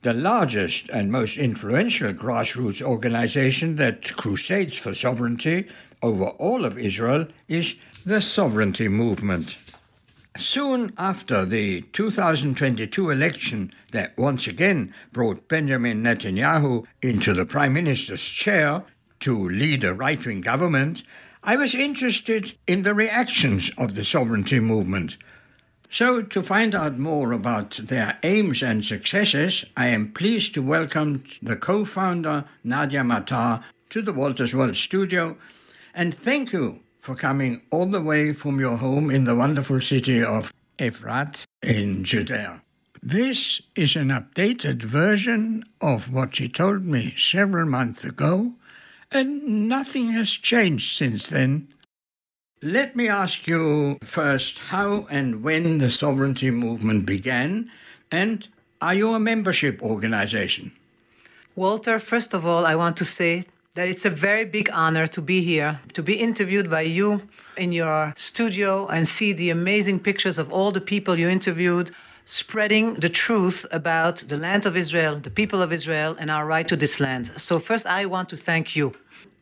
The largest and most influential grassroots organization that crusades for sovereignty over all of Israel is the Sovereignty Movement. Soon after the 2022 election that once again brought Benjamin Netanyahu into the Prime Minister's chair to lead a right-wing government, I was interested in the reactions of the Sovereignty Movement. So, to find out more about their aims and successes, I am pleased to welcome the co-founder, Nadia Matar, to the Walter's World studio, and thank you for coming all the way from your home in the wonderful city of Efrat in Judea. This is an updated version of what she told me several months ago, and nothing has changed since then. Let me ask you first how and when the Sovereignty Movement began, and are you a membership organization? Walter, first of all, I want to say that it's a very big honor to be here, to be interviewed by you in your studio and see the amazing pictures of all the people you interviewed, spreading the truth about the land of Israel, the people of Israel, and our right to this land. So first, I want to thank you.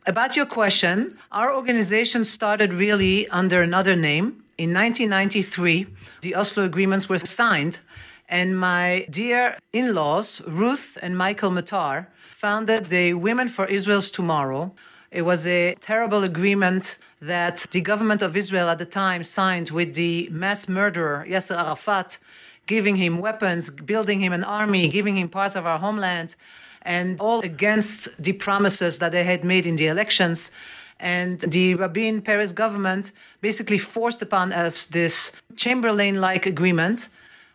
About your question, our organization started really under another name. In 1993, the Oslo agreements were signed, and my dear in-laws, Ruth and Michael Matar, founded the Women for Israel's Tomorrow. It was a terrible agreement that the government of Israel at the time signed with the mass murderer, Yasser Arafat, giving him weapons, building him an army, giving him parts of our homeland, and all against the promises that they had made in the elections. And the Rabin Peres government basically forced upon us this Chamberlain-like agreement.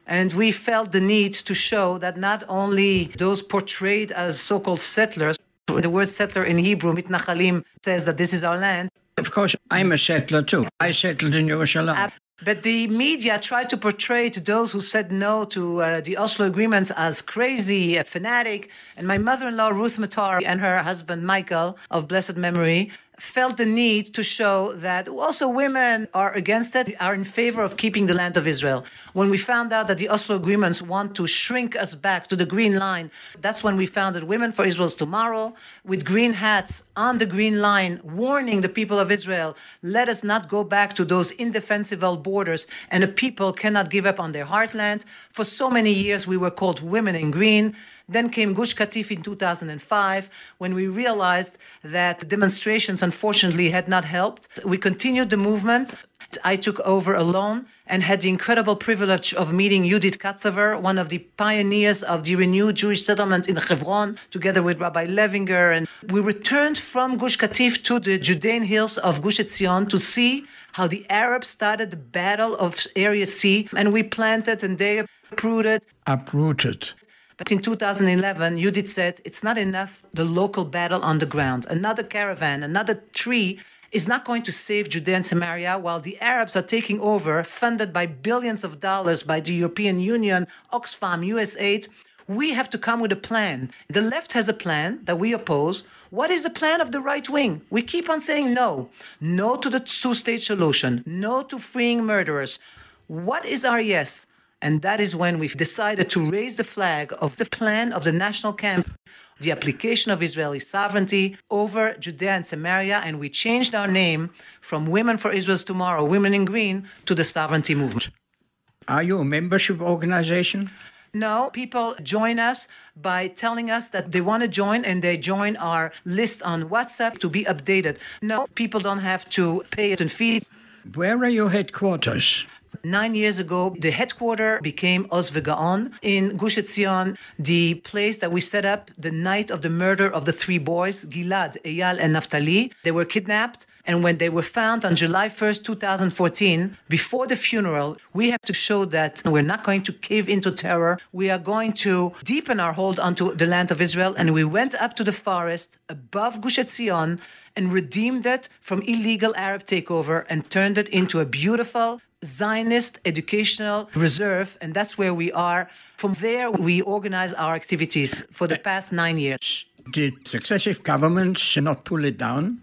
And we felt the need to show that not only those portrayed as so-called settlers, the word settler in Hebrew, mitnachalim, says that this is our land. Of course, I'm a settler too. I settled in Jerusalem. But the media tried to portray to those who said no to the Oslo agreements as crazy, a fanatic. And my mother-in-law, Ruth Matar, and her husband, Michael, of blessed memory, felt the need to show that also women are against it, are in favor of keeping the land of Israel. When we found out that the Oslo agreements want to shrink us back to the green line, that's when we founded Women for Israel's Tomorrow, with green hats on the green line, warning the people of Israel, let us not go back to those indefensible borders, and the people cannot give up on their heartland. For so many years, we were called Women in Green. Then came Gush Katif in 2005, when we realized that demonstrations, unfortunately, had not helped. We continued the movement. I took over alone and had the incredible privilege of meeting Judith Katzaver, one of the pioneers of the renewed Jewish settlement in Hebron, together with Rabbi Levinger. And we returned from Gush Katif to the Judean hills of Gush Etzion to see how the Arabs started the battle of Area C, and we planted and they uprooted. But in 2011, Judith said, it's not enough, the local battle on the ground. Another caravan, another tree is not going to save Judea and Samaria while the Arabs are taking over, funded by billions of dollars by the European Union, Oxfam, USAID. We have to come with a plan. The left has a plan that we oppose. What is the plan of the right wing? We keep on saying no. No to the two-state solution. No to freeing murderers. What is our yes? And that is when we've decided to raise the flag of the plan of the national camp, the application of Israeli sovereignty over Judea and Samaria, and we changed our name from Women for Israel's Tomorrow, Women in Green, to the Sovereignty Movement. Are you a membership organization? No, people join us by telling us that they want to join, and they join our list on WhatsApp to be updated. No, people don't have to pay it and fee. Where are your headquarters? 9 years ago, the headquarters became Oz Vegaon in Gush Etzion, the place that we set up the night of the murder of the three boys, Gilad, Eyal, and Naftali. They were kidnapped, and when they were found on July 1st, 2014, before the funeral, we have to show that we're not going to cave into terror. We are going to deepen our hold onto the land of Israel, and we went up to the forest above Gush Etzion and redeemed it from illegal Arab takeover and turned it into a beautiful Zionist educational reserve, and that's where we are. From there, we organize our activities for the past 9 years. Did successive governments not pull it down?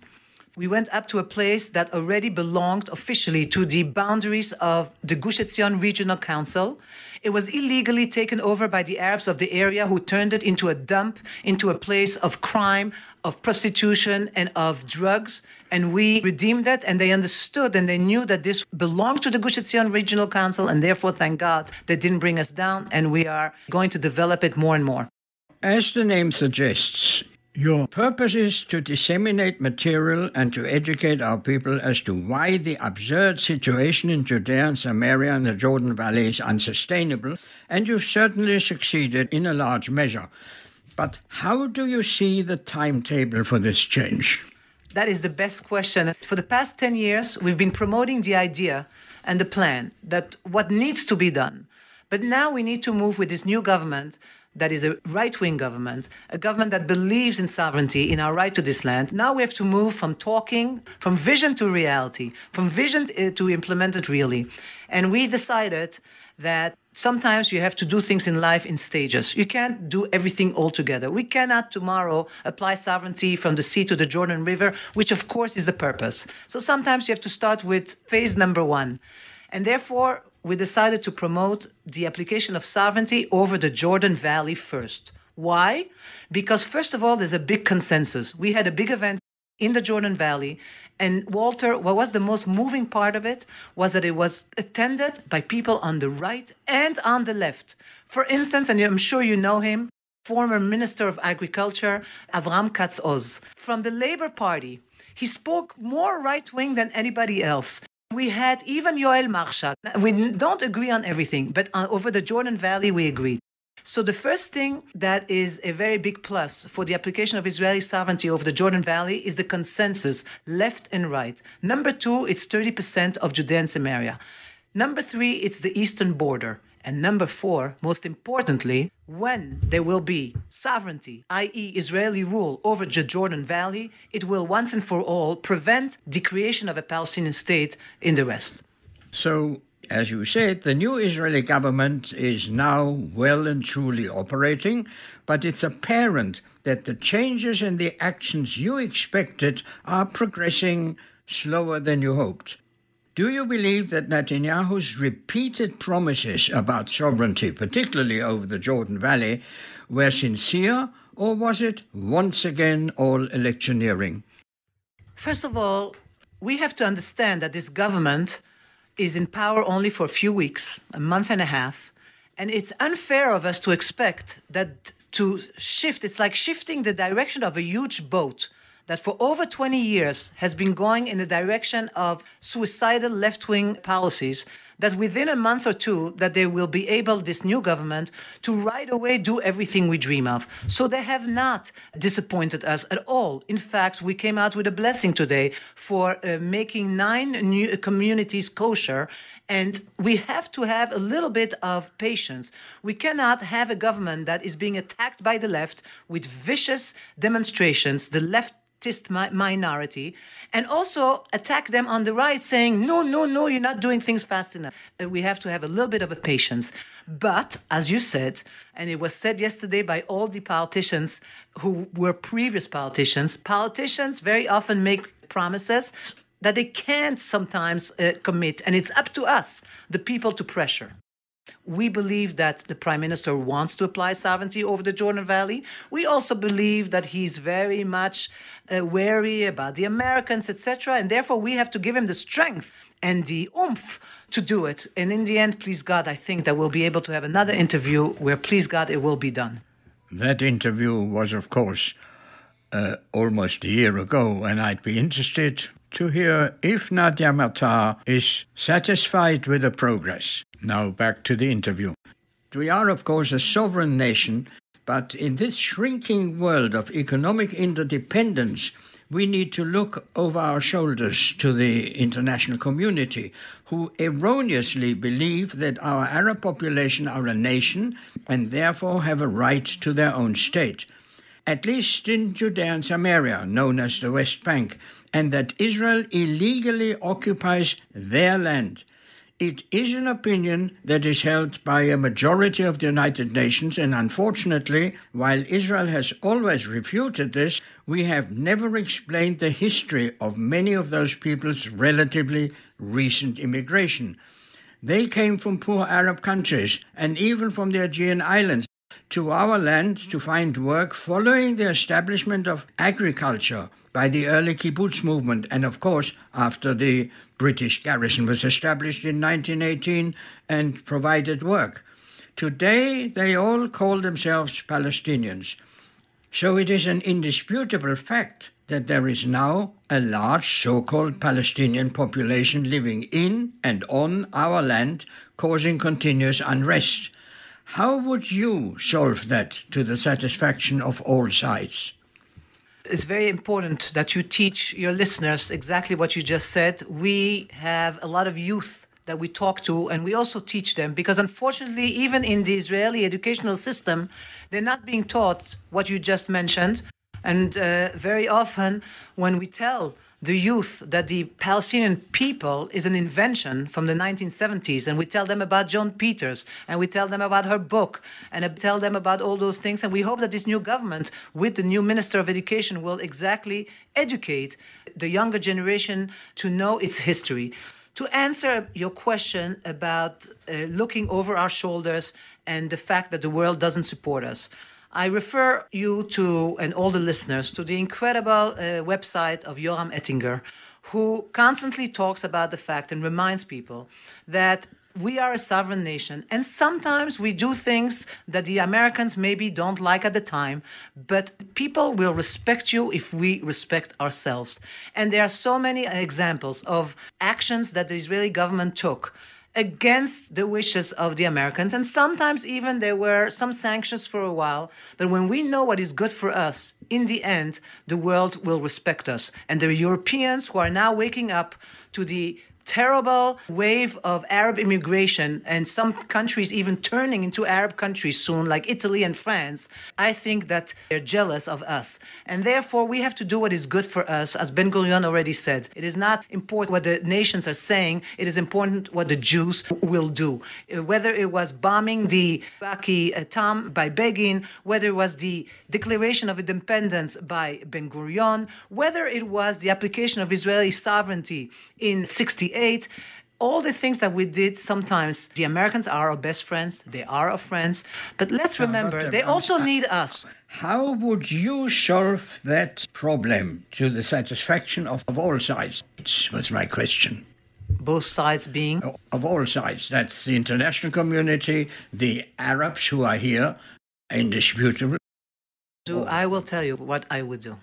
We went up to a place that already belonged officially to the boundaries of the Gush Etzion Regional Council. It was illegally taken over by the Arabs of the area, who turned it into a dump, into a place of crime, of prostitution, and of drugs. And we redeemed it, and they understood and they knew that this belonged to the Gush Etzion Regional Council, and therefore, thank God, they didn't bring us down, and we are going to develop it more and more. As the name suggests, your purpose is to disseminate material and to educate our people as to why the absurd situation in Judea and Samaria and the Jordan Valley is unsustainable, and you've certainly succeeded in a large measure. But how do you see the timetable for this change? That is the best question. For the past 10 years, we've been promoting the idea and the plan that what needs to be done. But now we need to move with this new government that is a right-wing government, a government that believes in sovereignty, in our right to this land. Now we have to move from talking, from vision to reality, from vision to implement it really. And we decided that sometimes you have to do things in life in stages. You can't do everything all together. We cannot tomorrow apply sovereignty from the sea to the Jordan River, which of course is the purpose. So sometimes you have to start with phase number 1. And therefore, we decided to promote the application of sovereignty over the Jordan Valley first. Why? Because first of all, there's a big consensus. We had a big event in the Jordan Valley, and Walter, what was the most moving part of it was that it was attended by people on the right and on the left. For instance, and I'm sure you know him, former Minister of Agriculture, Avram Katz-Oz, from the Labour Party. He spoke more right-wing than anybody else. We had even Yoel Marshak. We don't agree on everything, but over the Jordan Valley, we agreed. So the first thing that is a very big plus for the application of Israeli sovereignty over the Jordan Valley is the consensus, left and right. Number 2, it's 30% of Judea and Samaria. Number 3, it's the eastern border. And number 4, most importantly, when there will be sovereignty, i.e. Israeli rule over the Jordan Valley, it will once and for all prevent the creation of a Palestinian state in the West. So, as you said, the new Israeli government is now well and truly operating, but it's apparent that the changes and the actions you expected are progressing slower than you hoped. Do you believe that Netanyahu's repeated promises about sovereignty, particularly over the Jordan Valley, were sincere, or was it once again all electioneering? First of all, we have to understand that this government is in power only for a few weeks, a month and a half, and it's unfair of us to expect that to shift, it's like shifting the direction of a huge boat that for over 20 years has been going in the direction of suicidal left-wing policies, that within a month or two that they will be able, this new government, to right away do everything we dream of. So they have not disappointed us at all. In fact, we came out with a blessing today for making 9 new communities kosher, and we have to have a little bit of patience. We cannot have a government that is being attacked by the left with vicious demonstrations, the leftist minority, and also attack them on the right saying, no, you're not doing things fast enough. We have to have a little bit of a patience. But, as you said, and it was said yesterday by all the politicians who were previous politicians very often make promises that they can't sometimes commit, and it's up to us, the people, to pressure. We believe that the Prime Minister wants to apply sovereignty over the Jordan Valley. We also believe that he's very much wary about the Americans, etc. And therefore, we have to give him the strength and the oomph to do it. And in the end, please God, I think that we'll be able to have another interview where, please God, it will be done. That interview was, of course, almost a year ago, and I'd be interested to hear if Nadia Matar is satisfied with the progress. Now back to the interview. We are, of course, a sovereign nation, but in this shrinking world of economic interdependence, we need to look over our shoulders to the international community, who erroneously believe that our Arab population are a nation and therefore have a right to their own state, at least in Judea and Samaria, known as the West Bank, and that Israel illegally occupies their land. It is an opinion that is held by a majority of the United Nations, and unfortunately, while Israel has always refuted this, we have never explained the history of many of those people's relatively recent immigration. They came from poor Arab countries and even from the Aegean Islands to our land to find work following the establishment of agriculture by the early kibbutz movement, and of course after the British garrison was established in 1918 and provided work. Today they all call themselves Palestinians. So it is an indisputable fact that there is now a large so-called Palestinian population living in and on our land, causing continuous unrest. How would you solve that to the satisfaction of all sides? It's very important that you teach your listeners exactly what you just said. We have a lot of youth that we talk to, and we also teach them, because unfortunately, even in the Israeli educational system, they're not being taught what you just mentioned. And very often, when we tell the youth that the Palestinian people is an invention from the 1970s, and we tell them about John Peters, and we tell them about her book, and tell them about all those things, and we hope that this new government, with the new Minister of Education, will exactly educate the younger generation to know its history. To answer your question about looking over our shoulders and the fact that the world doesn't support us, I refer you to, and all the listeners, to the incredible website of Yoram Ettinger, who constantly talks about the fact and reminds people that we are a sovereign nation, and sometimes we do things that the Americans maybe don't like at the time, but people will respect you if we respect ourselves. And there are so many examples of actions that the Israeli government took against the wishes of the Americans, and sometimes even there were some sanctions for a while. But when we know what is good for us, in the end, the world will respect us. And the Europeans who are now waking up to the terrible wave of Arab immigration, and some countries even turning into Arab countries soon, like Italy and France, I think that they're jealous of us. And therefore, we have to do what is good for us, as Ben Gurion already said. It is not important what the nations are saying, it is important what the Jews will do. Whether it was bombing the Baki Tam by Begin, whether it was the declaration of independence by Ben Gurion, whether it was the application of Israeli sovereignty in 1968, all the things that we did, sometimes the Americans are our best friends, they are our friends, but let's remember, they also need us. How would you solve that problem to the satisfaction of all sides? Was my question. Both sides being? Of all sides. That's the international community, the Arabs who are here, indisputable. So I will tell you what I would do.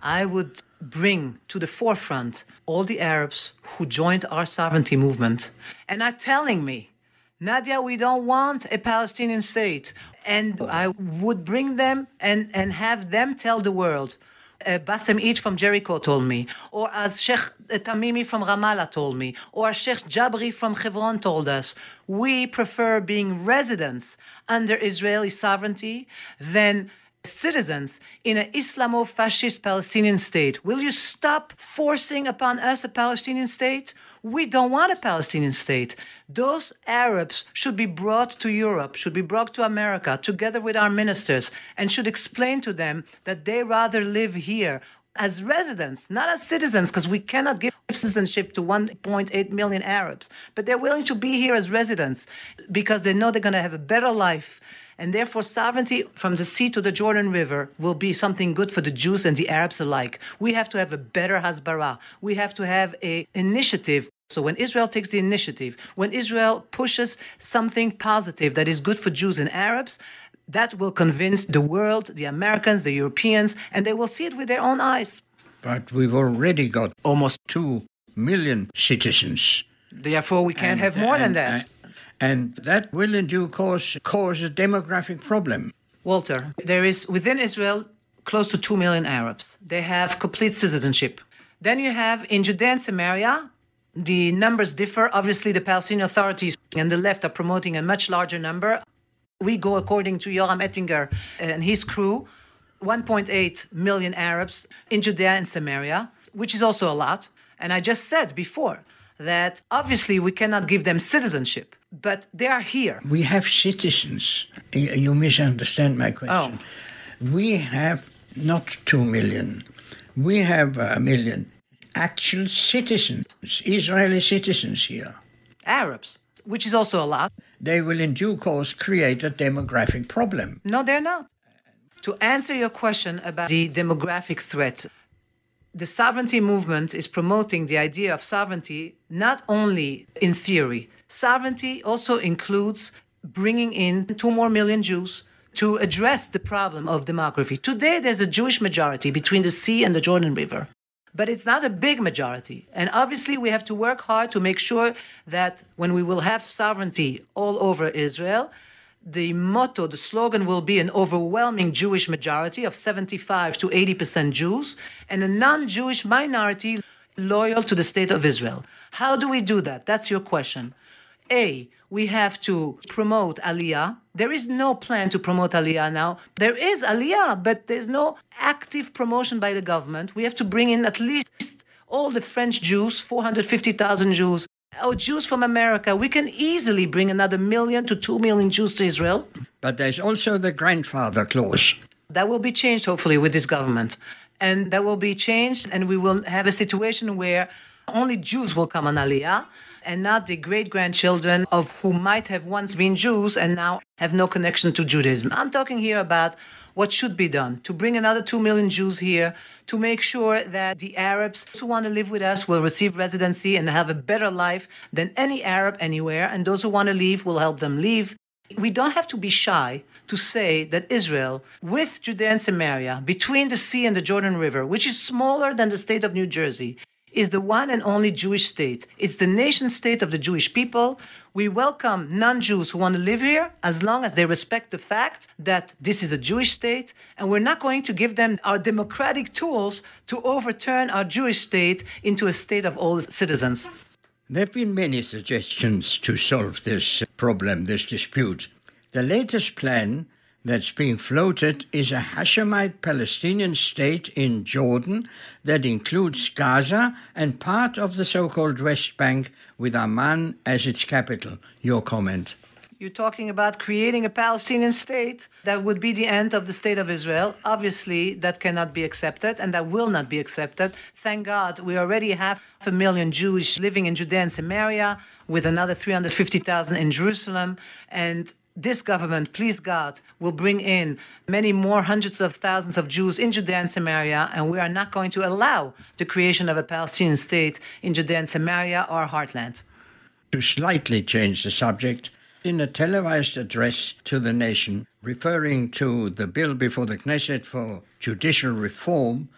I would bring to the forefront all the Arabs who joined our sovereignty movement and are telling me, Nadia, we don't want a Palestinian state. And I would bring them and have them tell the world. Bassem Eid from Jericho told me, or as Sheikh Tamimi from Ramallah told me, or Sheikh Jabri from Hebron told us, we prefer being residents under Israeli sovereignty than citizens in an Islamo-fascist Palestinian state. Will you stop forcing upon us a Palestinian state? We don't want a Palestinian state. Those Arabs should be brought to Europe, should be brought to America, together with our ministers, and should explain to them that they rather live here as residents, not as citizens, because we cannot give citizenship to 1.8 million Arabs. But they're willing to be here as residents because they know they're going to have a better life. And therefore, sovereignty from the sea to the Jordan River will be something good for the Jews and the Arabs alike. We have to have a better hasbara. We have to have an initiative. So when Israel takes the initiative, when Israel pushes something positive that is good for Jews and Arabs, that will convince the world, the Americans, the Europeans, and they will see it with their own eyes. But we've already got almost 2 million citizens. Therefore, we can't have more than that. And that will in due course cause a demographic problem. Walter, there is within Israel close to 2 million Arabs. They have complete citizenship. Then you have in Judea and Samaria, the numbers differ. Obviously, the Palestinian authorities and the left are promoting a much larger number. We go according to Yoram Ettinger and his crew, 1.8 million Arabs in Judea and Samaria, which is also a lot. And I just said before that obviously we cannot give them citizenship, but they are here. We have citizens. You misunderstand my question. We have not 2 million. We have 1 million actual citizens, Israeli citizens here. Arabs, which is also a lot. They will in due course create a demographic problem. No, they're not. To answer your question about the demographic threat, the sovereignty movement is promoting the idea of sovereignty not only in theory. Sovereignty also includes bringing in 2 more million Jews to address the problem of demography. Today, there's a Jewish majority between the sea and the Jordan River, but it's not a big majority. And obviously, we have to work hard to make sure that when we will have sovereignty all over Israel, the motto, the slogan will be an overwhelming Jewish majority of 75 to 80% Jews and a non-Jewish minority loyal to the state of Israel. How do we do that? That's your question. A, we have to promote Aliyah. There is no plan to promote Aliyah now. There is Aliyah, but there's no active promotion by the government. We have to bring in at least all the French Jews, 450,000 Jews, or Jews from America. We can easily bring another 1 million to 2 million Jews to Israel. But there's also the grandfather clause. That will be changed, hopefully, with this government. And that will be changed, and we will have a situation where only Jews will come on Aliyah, and not the great-grandchildren of who might have once been Jews and now have no connection to Judaism. I'm talking here about what should be done to bring another 2 million Jews here, to make sure that the Arabs who want to live with us will receive residency and have a better life than any Arab anywhere, and those who want to leave will help them leave. We don't have to be shy to say that Israel, with Judea and Samaria, between the sea and the Jordan River, which is smaller than the state of New Jersey, is the one and only Jewish state. It's the nation state of the Jewish people. We welcome non-Jews who want to live here as long as they respect the fact that this is a Jewish state, and we're not going to give them our democratic tools to overturn our Jewish state into a state of all citizens. There have been many suggestions to solve this problem, this dispute. The latest plan that's being floated is a Hashemite Palestinian state in Jordan that includes Gaza and part of the so-called West Bank with Amman as its capital. Your comment? You're talking about creating a Palestinian state that would be the end of the state of Israel. Obviously, that cannot be accepted, and that will not be accepted. Thank God we already have 500,000 Jews living in Judea and Samaria, with another 350,000 in Jerusalem. And this government, please God, will bring in many more hundreds of thousands of Jews in Judea and Samaria, and we are not going to allow the creation of a Palestinian state in Judea and Samaria, our heartland. To slightly change the subject, in a televised address to the nation, referring to the bill before the Knesset for judicial reform,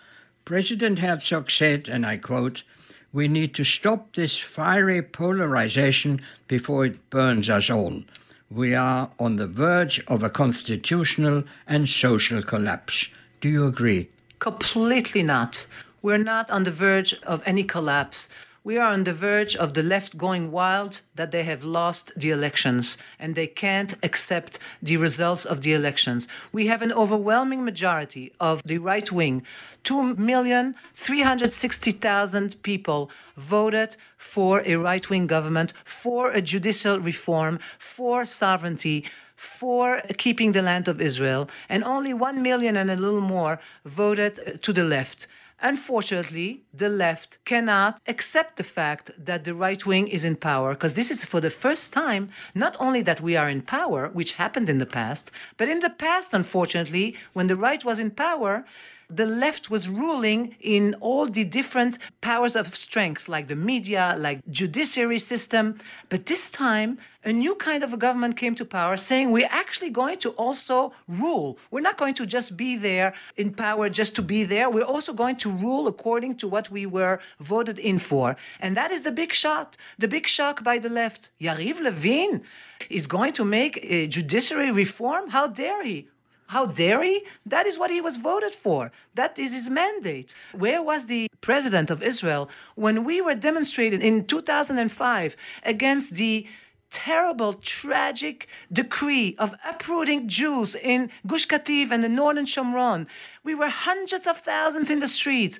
President Herzog said, and I quote, "We need to stop this fiery polarization before it burns us all. We are on the verge of a constitutional and social collapse." Do you agree? Completely not. We're not on the verge of any collapse. We are on the verge of the left going wild that they have lost the elections and they can't accept the results of the elections. We have an overwhelming majority of the right wing. 2,360,000 people voted for a right-wing government, for a judicial reform, for sovereignty, for keeping the land of Israel, and only 1 million and a little more voted to the left. Unfortunately, the left cannot accept the fact that the right wing is in power, because this is for the first time, not only that we are in power, which happened in the past, but in the past, unfortunately, when the right was in power, the left was ruling in all the different powers of strength, like the media, like judiciary system. But this time, a new kind of a government came to power saying we're actually going to also rule. We're not going to just be there in power just to be there. We're also going to rule according to what we were voted in for. And that is the big shock by the left. Yariv Levin is going to make a judiciary reform? How dare he? How dare he? That is what he was voted for. That is his mandate. Where was the president of Israel when we were demonstrating in 2005 against the terrible, tragic decree of uprooting Jews in Gush Katif and the northern Shomron? We were hundreds of thousands in the streets.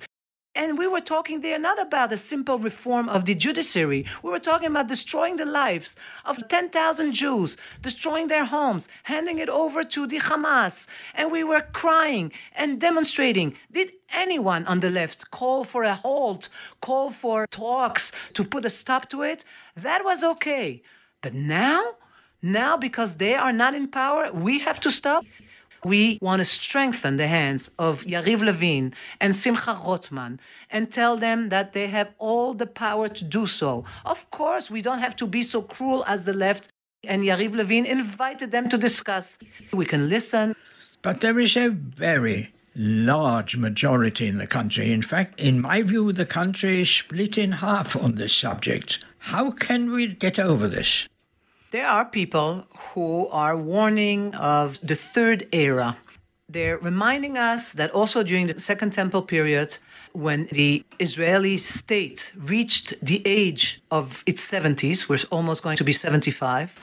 And we were talking there not about a simple reform of the judiciary. We were talking about destroying the lives of 10,000 Jews, destroying their homes, handing it over to the Hamas. And we were crying and demonstrating. Did anyone on the left call for a halt, call for talks to put a stop to it? That was okay. But now because they are not in power, we have to stop? We want to strengthen the hands of Yariv Levin and Simcha Rotman and tell them that they have all the power to do so. Of course, we don't have to be so cruel as the left, and Yariv Levin invited them to discuss. We can listen. But there is a very large majority in the country. In fact, in my view, the country is split in half on this subject. How can we get over this? There are people who are warning of the third era. They're reminding us that also during the Second Temple period, when the Israeli state reached the age of its 70s, we're almost going to be 75,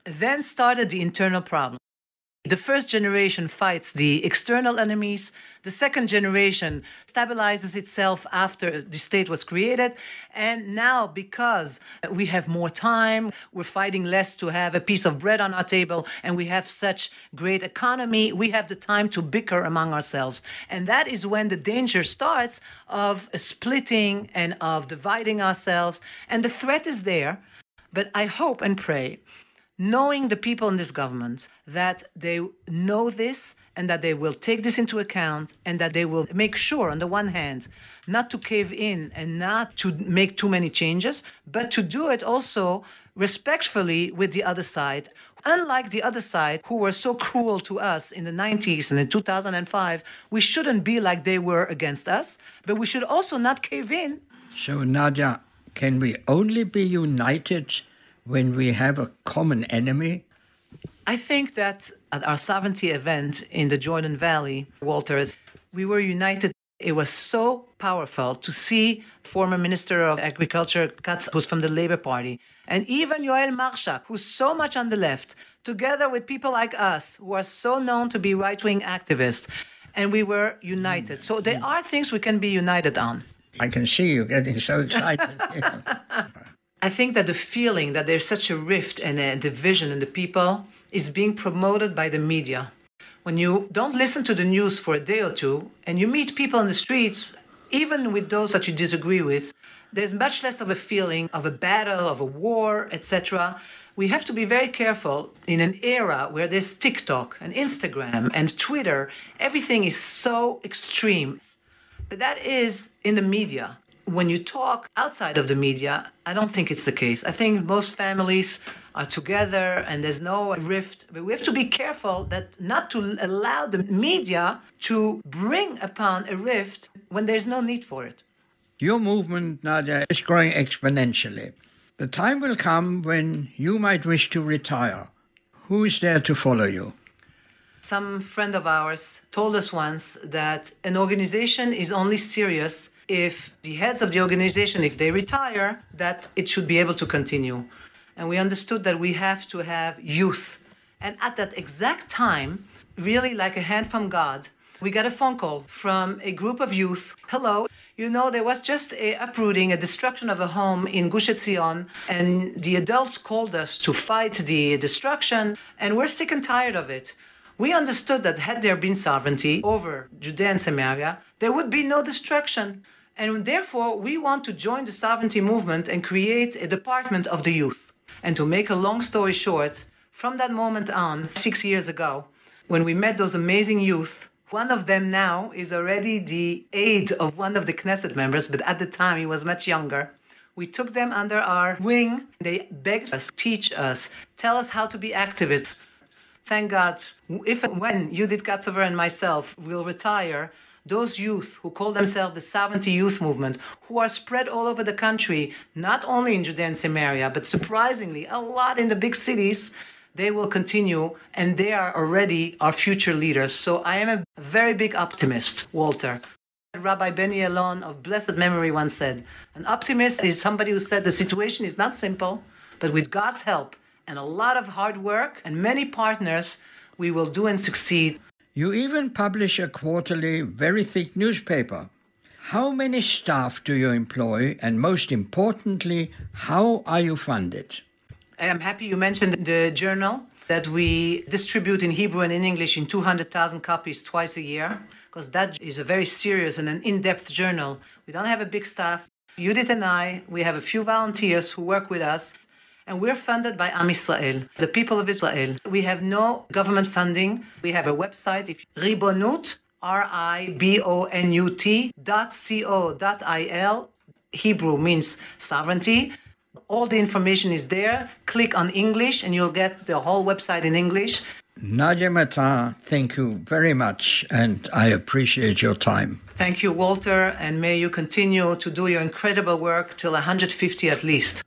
then started the internal problem. The first generation fights the external enemies. The second generation stabilizes itself after the state was created. And now, because we have more time, we're fighting less to have a piece of bread on our table, and we have such great economy, we have the time to bicker among ourselves. And that is when the danger starts of splitting and of dividing ourselves. And the threat is there. But I hope and pray, knowing the people in this government, that they know this and that they will take this into account and that they will make sure, on the one hand, not to cave in and not to make too many changes, but to do it also respectfully with the other side. Unlike the other side, who were so cruel to us in the 90s and in 2005, we shouldn't be like they were against us, but we should also not cave in. So, Nadia, can we only be united when we have a common enemy? I think that at our sovereignty event in the Jordan Valley, Walter, we were united. It was so powerful to see former Minister of Agriculture, Katz, who's from the Labour Party, and even Yoel Marshak, who's so much on the left, together with people like us, who are so known to be right-wing activists, and we were united. So there are things we can be united on. I can see you getting so excited. I think that the feeling that there's such a rift and a division in the people is being promoted by the media. When you don't listen to the news for a day or two and you meet people in the streets, even with those that you disagree with, there's much less of a feeling of a battle, of a war, etc. We have to be very careful in an era where there's TikTok and Instagram and Twitter. Everything is so extreme. But that is in the media. When you talk outside of the media, I don't think it's the case. I think most families are together and there's no rift. But we have to be careful that not to allow the media to bring upon a rift when there's no need for it. Your movement, Nadia, is growing exponentially. The time will come when you might wish to retire. Who is there to follow you? Some friend of ours told us once that an organization is only serious if the heads of the organization, if they retire, that it should be able to continue. And we understood that we have to have youth. And at that exact time, really like a hand from God, we got a phone call from a group of youth. Hello, you know, there was just a uprooting, a destruction of a home in Gush Etzion, and the adults called us to fight the destruction, and we're sick and tired of it. We understood that had there been sovereignty over Judea and Samaria, there would be no destruction. And therefore, we want to join the sovereignty movement and create a department of the youth. And to make a long story short, from that moment on, 6 years ago, when we met those amazing youth, one of them now is already the aide of one of the Knesset members, but at the time he was much younger. We took them under our wing. They begged us, teach us, tell us how to be activists. Thank God, if and when Judith Katzover and myself will retire, those youth who call themselves the Sovereignty Youth Movement, who are spread all over the country, not only in Judea and Samaria, but surprisingly a lot in the big cities, they will continue, and they are already our future leaders. So I am a very big optimist, Walter. Rabbi Benny Elon of blessed memory once said, an optimist is somebody who said the situation is not simple, but with God's help and a lot of hard work and many partners, we will do and succeed. You even publish a quarterly, very thick newspaper. How many staff do you employ, and most importantly, how are you funded? I am happy you mentioned the journal that we distribute in Hebrew and in English in 200,000 copies twice a year, because that is a very serious and an in-depth journal. We don't have a big staff. Judith and I, we have a few volunteers who work with us, and we're funded by Am Israel, the people of Israel. We have no government funding. We have a website, Ribonut, ribonut.co.il. Hebrew means sovereignty. All the information is there. Click on English and you'll get the whole website in English. Nadia Matar, thank you very much, and I appreciate your time. Thank you, Walter, and may you continue to do your incredible work till 150 at least.